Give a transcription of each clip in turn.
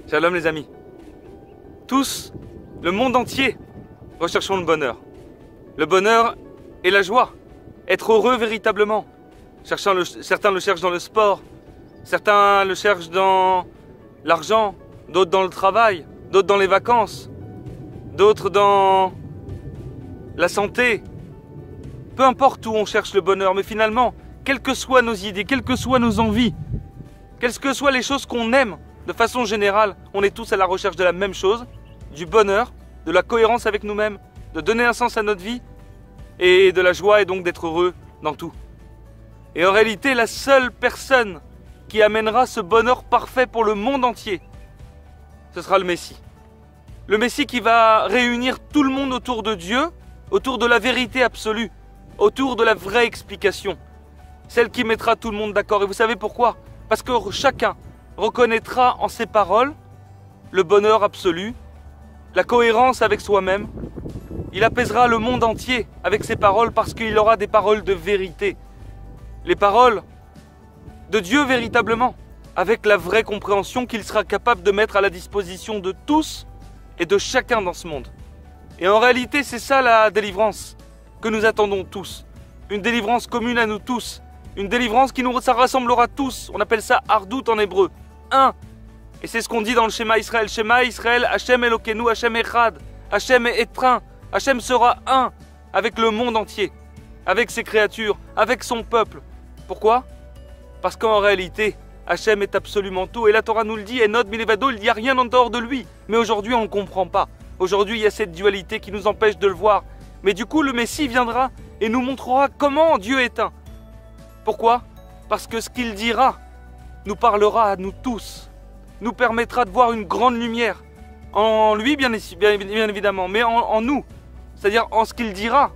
Shalom les amis. Tous, le monde entier, recherchons le bonheur. Le bonheur et la joie. Être heureux véritablement. Certains le cherchent dans le sport, certains le cherchent dans l'argent, d'autres dans le travail, d'autres dans les vacances, d'autres dans la santé. Peu importe où on cherche le bonheur, mais finalement, quelles que soient nos idées, quelles que soient nos envies, quelles que soient les choses qu'on aime, de façon générale, on est tous à la recherche de la même chose, du bonheur, de la cohérence avec nous-mêmes, de donner un sens à notre vie, et de la joie et donc d'être heureux dans tout. Et en réalité, la seule personne qui amènera ce bonheur parfait pour le monde entier, ce sera le Messie. Le Messie qui va réunir tout le monde autour de Dieu, autour de la vérité absolue, autour de la vraie explication. Celle qui mettra tout le monde d'accord. Et vous savez pourquoi? Parce que chacun reconnaîtra en ses paroles le bonheur absolu, la cohérence avec soi-même. Il apaisera le monde entier avec ses paroles parce qu'il aura des paroles de vérité. Les paroles de Dieu véritablement, avec la vraie compréhension qu'il sera capable de mettre à la disposition de tous et de chacun dans ce monde. Et en réalité, c'est ça la délivrance que nous attendons tous. Une délivrance commune à nous tous. Une délivrance qui nous rassemblera tous. On appelle ça Ardout en hébreu. Un. Et c'est ce qu'on dit dans le schéma Israël. Schéma Israël, Hachem Elokeinu, Hachem Echad. Hachem est étreint. Hachem sera un avec le monde entier. Avec ses créatures, avec son peuple. Pourquoi? Parce qu'en réalité, Hachem est absolument tout. Et la Torah nous le dit, Enod Milevado, il n'y a rien en dehors de lui. Mais aujourd'hui, on ne le comprend pas. Aujourd'hui, il y a cette dualité qui nous empêche de le voir. Mais du coup, le Messie viendra et nous montrera comment Dieu est un. Pourquoi? Parce que ce qu'il dira nous parlera à nous tous, nous permettra de voir une grande lumière. En lui, bien évidemment, mais en nous. C'est-à-dire en ce qu'il dira.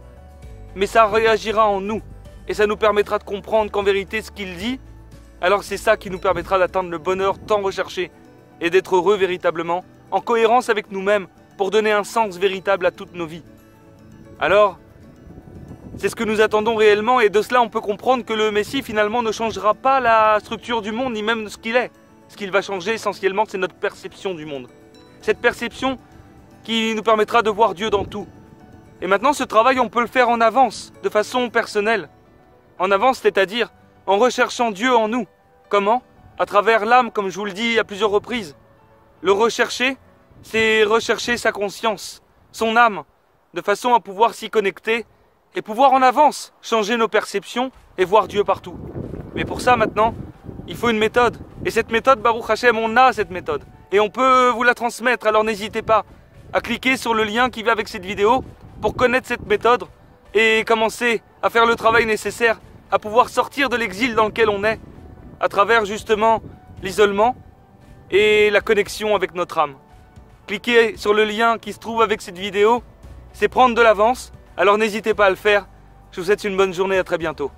Mais ça réagira en nous. Et ça nous permettra de comprendre qu'en vérité, ce qu'il dit, alors c'est ça qui nous permettra d'atteindre le bonheur tant recherché et d'être heureux véritablement, en cohérence avec nous-mêmes, pour donner un sens véritable à toutes nos vies. Alors, c'est ce que nous attendons réellement, et de cela on peut comprendre que le Messie finalement ne changera pas la structure du monde, ni même ce qu'il est. Ce qu'il va changer essentiellement, c'est notre perception du monde. Cette perception qui nous permettra de voir Dieu dans tout. Et maintenant, ce travail, on peut le faire en avance, de façon personnelle. En avance, c'est-à-dire en recherchant Dieu en nous. Comment? À travers l'âme, comme je vous le dis à plusieurs reprises. Le rechercher, c'est rechercher sa conscience, son âme, de façon à pouvoir s'y connecter et pouvoir en avance changer nos perceptions et voir Dieu partout. Mais pour ça, maintenant, il faut une méthode. Et cette méthode, Baruch Hashem, on a cette méthode. Et on peut vous la transmettre, alors n'hésitez pas à cliquer sur le lien qui va avec cette vidéo pour connaître cette méthode et commencer à faire le travail nécessaire à pouvoir sortir de l'exil dans lequel on est à travers justement l'isolement et la connexion avec notre âme. Cliquez sur le lien qui se trouve avec cette vidéo, c'est prendre de l'avance, alors n'hésitez pas à le faire. Je vous souhaite une bonne journée, à très bientôt.